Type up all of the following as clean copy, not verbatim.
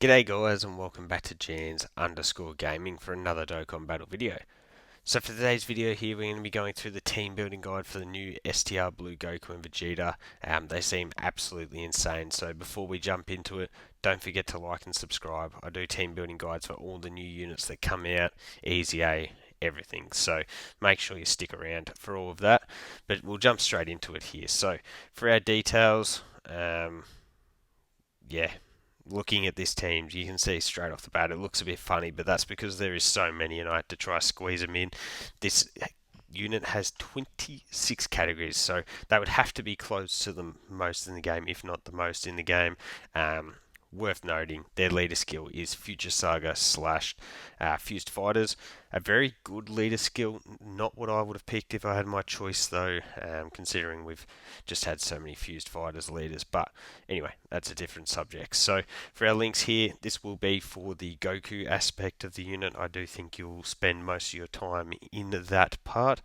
G'day guys and welcome back to Jans_Gaming for another Dokkan battle video. So for today's video here we're going to be going through the team building guide for the new STR Blue Goku and Vegeta. They seem absolutely insane, so before we jump into it, don't forget to like and subscribe. I do team building guides for all the new units that come out, Easy A, everything, so make sure you stick around for all of that. But we'll jump straight into it here. So for our details, yeah, looking at this team, you can see straight off the bat it looks a bit funny, but that's because there is so many and I had to try to squeeze them in. This unit has 26 categories, so they would have to be close to the most in the game, if not the most in the game. Worth noting, their leader skill is Future Saga slash Fused Fighters. A very good leader skill, not what I would have picked if I had my choice though, considering we've just had so many Fused Fighters leaders. But anyway, that's a different subject. So for our links here, this will be for the Goku aspect of the unit. I do think you'll spend most of your time in that part.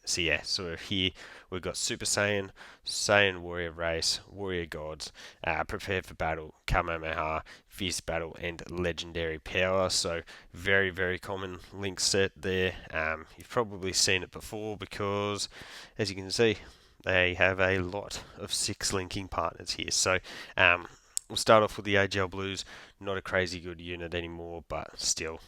So here we've got Super Saiyan, Saiyan Warrior Race, Warrior Gods, Prepare for Battle, Kamehameha, Fierce Battle, and Legendary Power. So very, very common link set there. You've probably seen it before because, as you can see, they have a lot of 6 linking partners here. So we'll start off with the AGL Blues. Not a crazy good unit anymore, but still.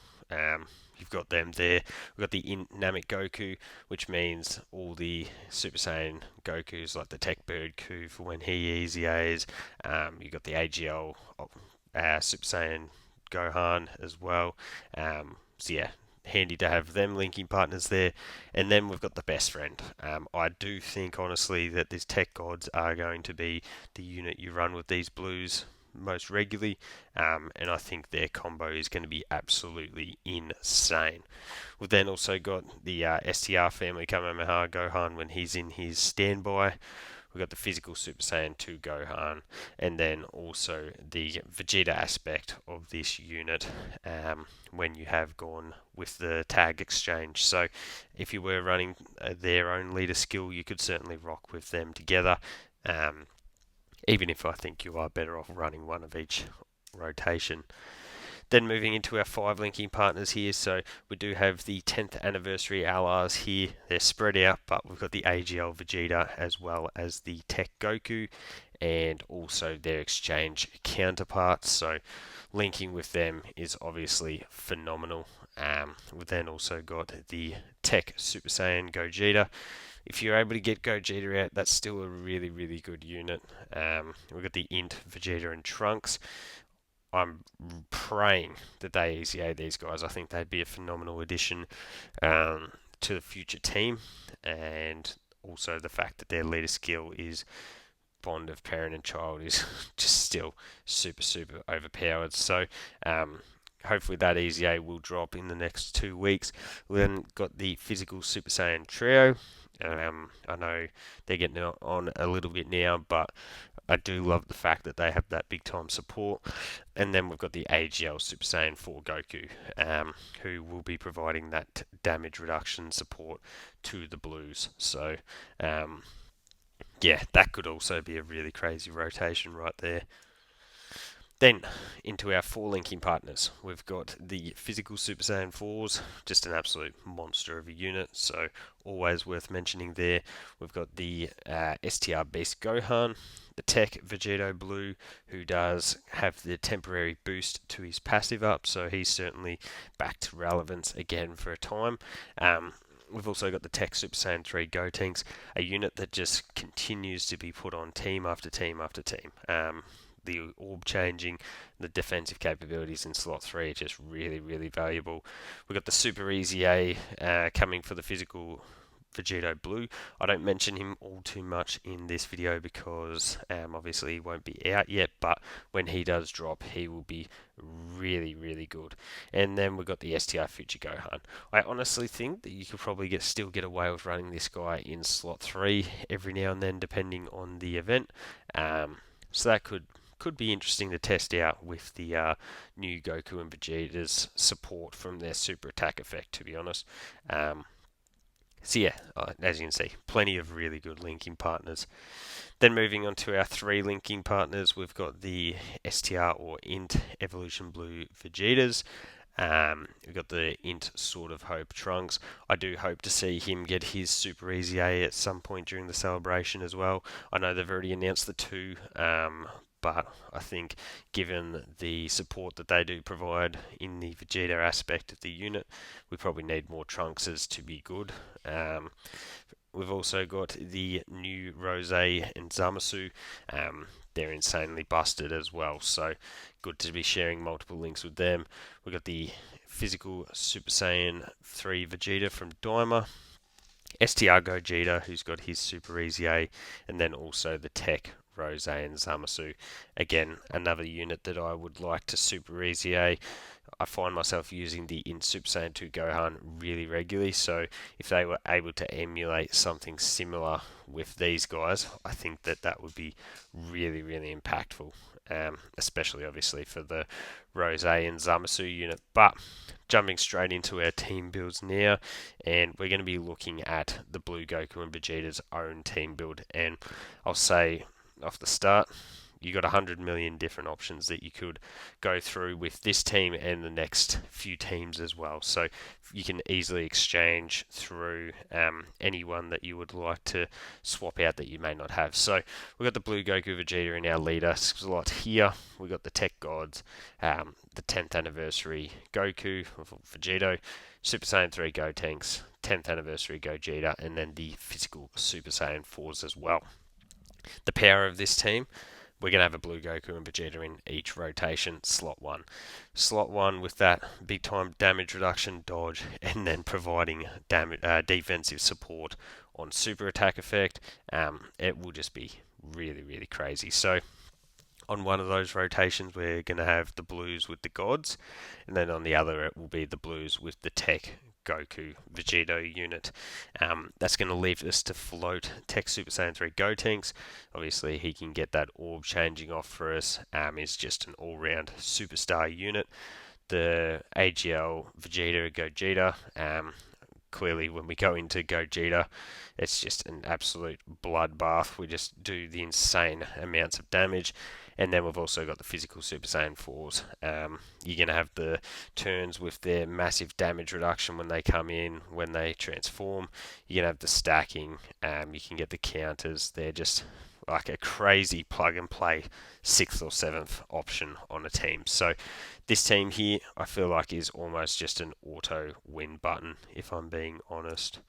You've got them there. We've got the Namek Goku, which means all the Super Saiyan Gokus, like the Tech Bird Ku for when he easy A's. You've got the AGL Super Saiyan Gohan as well. So yeah, handy to have them linking partners there. And then we've got the best friend. I do think, honestly, that these Tech Gods are going to be the unit you run with these blues most regularly, and I think their combo is going to be absolutely insane. We've then also got the STR family Kamehameha Gohan when he's in his standby. We've got the physical Super Saiyan 2 Gohan, and then also the Vegeta aspect of this unit when you have gone with the tag exchange. So if you were running their own leader skill, you could certainly rock with them together. Even if I think you are better off running one of each rotation. Then moving into our 5 linking partners here, so we do have the 10th anniversary LRs here. They're spread out, but we've got the AGL Vegeta as well as the Tech Goku and also their exchange counterparts. So linking with them is obviously phenomenal. We've then also got the Tech Super Saiyan Gogeta. If you're able to get Gogeta out, that's still a really, really good unit. We've got the Int, Vegeta, and Trunks. I'm praying that they easy A these guys. I think they'd be a phenomenal addition to the future team, and also the fact that their leader skill is bond of parent and child is just still super, super overpowered. So hopefully that easy A will drop in the next 2 weeks. We then got the physical Super Saiyan trio. I know they're getting on a little bit now, but I do love the fact that they have that big time support. And then we've got the AGL Super Saiyan 4 Goku, who will be providing that damage reduction support to the Blues. So, yeah, that could also be a really crazy rotation right there. Then into our 4 linking partners, we've got the physical Super Saiyan 4s, just an absolute monster of a unit, so always worth mentioning there. We've got the STR Beast Gohan, the Tech Vegeta Blue, who does have the temporary boost to his passive up, so he's certainly back to relevance again for a time. We've also got the Tech Super Saiyan 3 Gotenks, a unit that just continues to be put on team after team after team. The orb changing, the defensive capabilities in slot 3 are just really, really valuable. We've got the Super Easy A coming for the physical Vegeta Blue. I don't mention him all too much in this video because obviously he won't be out yet, but when he does drop, he will be really, really good. And then we've got the STR Future Gohan. I honestly think that you could probably still get away with running this guy in slot 3 every now and then, depending on the event. So that could be interesting to test out with the new Goku and Vegeta's support from their super attack effect, to be honest. So yeah, as you can see, plenty of really good linking partners. Then moving on to our 3 linking partners, we've got the STR or Int Evolution Blue Vegetas. We've got the Int Sword of Hope Trunks. I do hope to see him get his Super Easy A at some point during the celebration as well. I know they've already announced the 2, but I think given the support that they do provide in the Vegeta aspect of the unit, we probably need more Trunkses to be good. We've also got the new Rose and Zamasu. They're insanely busted as well, so good to be sharing multiple links with them. We've got the physical Super Saiyan 3 Vegeta from Daima, STR Gogeta, who's got his Super Easy A, and then also the Tech Rose and Zamasu. Again, another unit that I would like to Super Easy A. I find myself using the in Super Saiyan 2 Gohan really regularly, so if they were able to emulate something similar with these guys, I think that that would be really, really impactful, especially obviously for the Rose and Zamasu unit. But jumping straight into our team builds now, and we're going to be looking at the Blue Goku and Vegeta's own team build, and I'll say off the start, you got 100 million different options that you could go through with this team and the next few teams as well. So you can easily exchange through anyone that you would like to swap out that you may not have. So we've got the Blue Goku Vegeta in our leader slot here. We've got the Tech Gods, the 10th anniversary Goku, Vegeta, Super Saiyan 3 Gotenks, 10th anniversary Gogeta, and then the physical Super Saiyan 4s as well. The power of this team, we're going to have a Blue Goku and Vegeta in each rotation, slot 1. Slot 1 with that big time damage reduction, dodge, and then providing defensive support on super attack effect. It will just be really, really crazy. So on one of those rotations, we're going to have the blues with the gods, and then on the other, it will be the blues with the Tech Goku Vegeta unit. That's going to leave us to float Tech Super Saiyan 3 Gotenks. Obviously, he can get that orb changing off for us. Is just an all-round superstar unit. The AGL Vegeta Gogeta. Clearly, when we go into Gogeta, it's just an absolute bloodbath. We just do the insane amounts of damage. And then we've also got the physical Super Saiyan 4s. You're going to have the turns with their massive damage reduction when they come in, when they transform. You're going to have the stacking. You can get the counters. They're just like a crazy plug and play 6th or 7th option on a team. So this team here, I feel like is almost just an auto win button, if I'm being honest.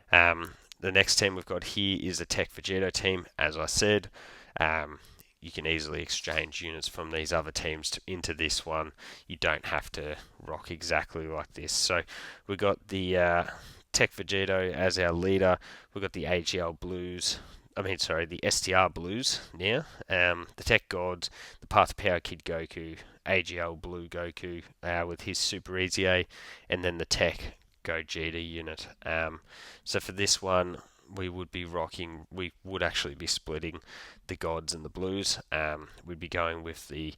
The next team we've got here is the Tech Vegeta team. As I said, you can easily exchange units from these other teams into this one. You don't have to rock exactly like this. So we've got the Tech Vegeta as our leader. We've got the the STR Blues now. The Tech Gods, the Path to Power Kid Goku, AGL Blue Goku with his Super Easy A, and then the Tech Gogeta unit. So for this one, we would actually be splitting the Gods and the Blues. We'd be going with the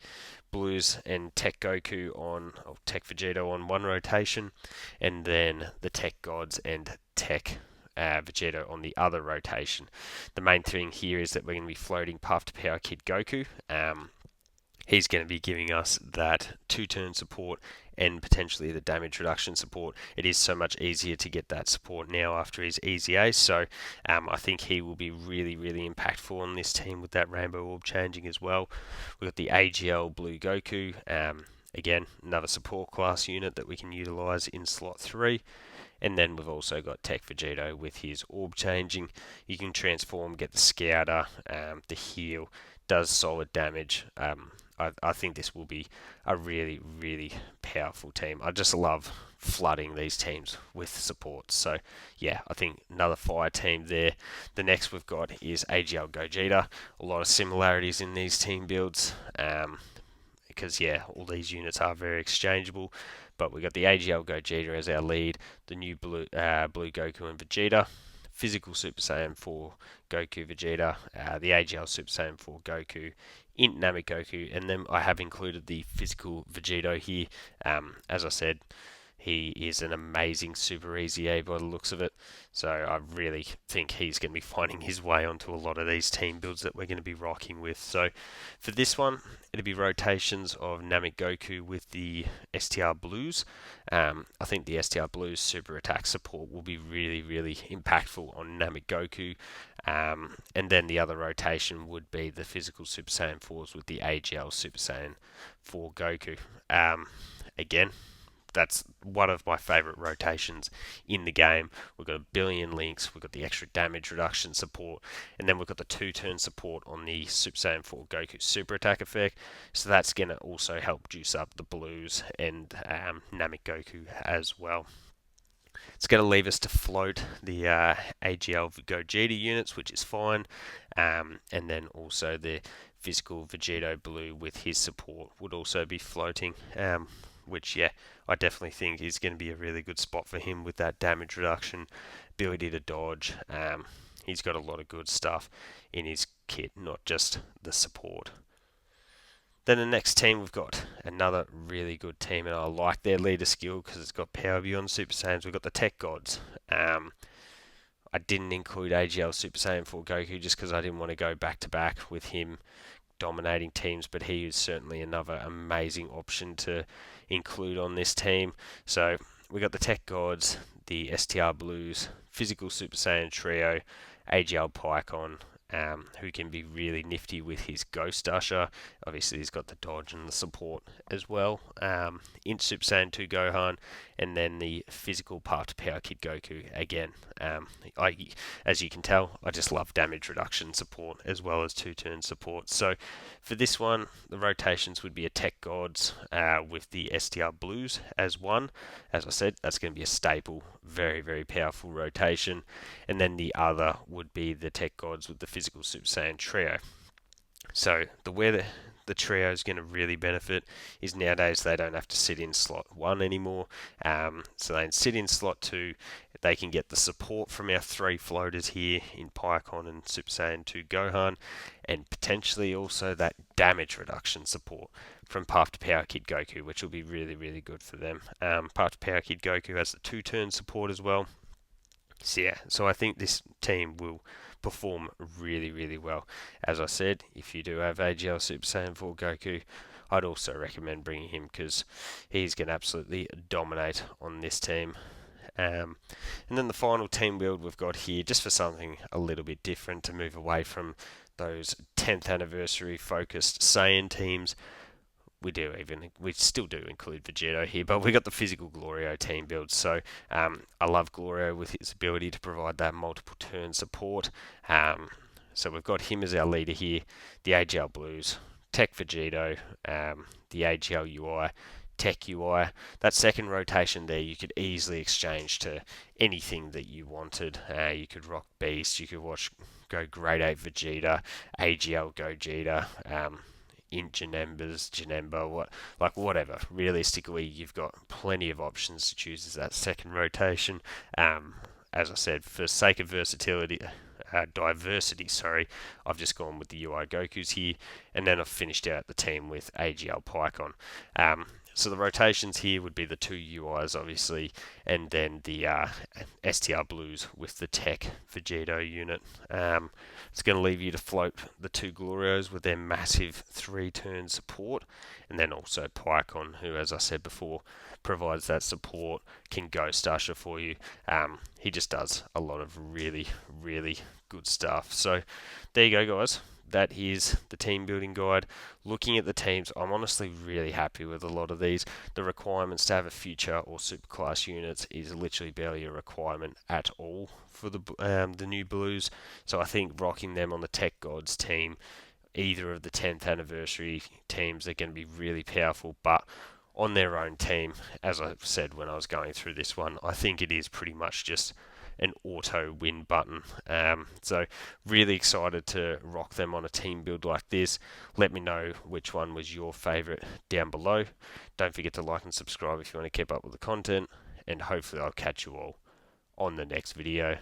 Blues and Tech Goku or Tech Vegeta on one rotation, and then the Tech Gods and Tech Vegeta on the other rotation. The main thing here is that we're going to be floating Path to Power Kid Goku. He's going to be giving us that 2-turn support and potentially the damage reduction support. It is so much easier to get that support now after his Easy A, so I think he will be really, really impactful on this team with that Rainbow Orb changing as well. We've got the AGL Blue Goku, again, another support class unit that we can utilise in slot 3. And then we've also got Tech Vegeta with his orb changing. You can transform, get the Scouter, the heal, does solid damage. I think this will be a really, really powerful team. I just love flooding these teams with support. So, yeah, I think another fire team there. The next we've got is AGL Gogeta. A lot of similarities in these team builds because, yeah, all these units are very exchangeable. But we've got the AGL Gogeta as our lead, the new Blue Goku and Vegeta, physical Super Saiyan 4 Goku Vegeta, the AGL Super Saiyan 4 Goku, Int Namek Goku, and then I have included the physical Vegeta here. As I said, He is an amazing Super Easy A by the looks of it. So I really think he's going to be finding his way onto a lot of these team builds that we're going to be rocking with. So for this one, it'll be rotations of Namek Goku with the STR Blues. I think the STR Blues super attack support will be really, really impactful on Namek Goku. And then the other rotation would be the physical Super Saiyan 4s with the AGL Super Saiyan 4 Goku. Again, that's one of my favourite rotations in the game. We've got a billion links, we've got the extra damage reduction support, and then we've got the 2-turn support on the Super Saiyan 4 Goku super attack effect. So that's going to also help juice up the blues and Namek Goku as well. It's going to leave us to float the AGL Gogeta units, which is fine, and then also the physical Vegito Blue with his support would also be floating, which, yeah, I definitely think is going to be a really good spot for him with that damage reduction, ability to dodge. He's got a lot of good stuff in his kit, not just the support. Then the next team, we've got another really good team, and I like their leader skill because it's got power beyond Super Saiyans. We've got the Tech Gods. I didn't include AGL Super Saiyan 4 Goku just because I didn't want to go back to back with him dominating teams, but he is certainly another amazing option to include on this team. So we got the Tech Gods, the STR Blues, physical Super Saiyan trio, AGL Pycon, who can be really nifty with his Ghost Usher. Obviously, he's got the dodge and the support as well. In Super Saiyan 2 Gohan, and then the physical part Power Kid Goku again. As you can tell, I just love damage reduction support as well as 2-turn support. So for this one, the rotations would be a Tech Gods with the STR Blues as one. As I said, that's going to be a staple, very, very powerful rotation. And then the other would be the Tech Gods with the physical Super Saiyan trio. So where the trio is going to really benefit is nowadays they don't have to sit in slot 1 anymore. So they can sit in slot 2. They can get the support from our 3 floaters here in Pycon and Super Saiyan 2 Gohan, and potentially also that damage reduction support from Path to Power Kid Goku, which will be really, really good for them. Path to Power Kid Goku has the 2-turn support as well. So yeah, so I think this team will perform really, really well. As I said, if you do have AGL Super Saiyan 4 Goku, I'd also recommend bringing him because he's going to absolutely dominate on this team. And then the final team build we've got here, just for something a little bit different to move away from those 10th anniversary focused Saiyan teams. We still do include Vegito here, but we got the physical Glorio team build. So I love Glorio with his ability to provide that multiple turn support. So we've got him as our leader here, the AGL Blues, Tech Vegito, the AGL UI, Tech UI. That second rotation there, you could easily exchange to anything that you wanted. You could rock Beast, you could go Grade 8 Vegeta, AGL Gogeta, in Janemba, whatever. Realistically, you've got plenty of options to choose as that second rotation. As I said, for sake of diversity, I've just gone with the UI Gokus here, and then I've finished out the team with AGL Pycon. So the rotations here would be the 2 UIs, obviously, and then the STR Blues with the Tech Vegito unit. It's going to leave you to float the 2 Glorios with their massive 3-turn support, and then also Pycon, who, as I said before, provides that support, can Ghost Usher for you. He just does a lot of really, really good stuff. So there you go, guys. That is the team building guide. Looking at the teams, I'm honestly really happy with a lot of these. The requirements to have a future or superclass units is literally barely a requirement at all for the new Blues. So I think rocking them on the Tech Gods team, either of the 10th anniversary teams, are going to be really powerful. But on their own team, as I said when I was going through this one, I think it is pretty much just an auto win button. So really excited to rock them on a team build like this. Let me know which one was your favourite down below. Don't forget to like and subscribe if you want to keep up with the content, and hopefully I'll catch you all on the next video.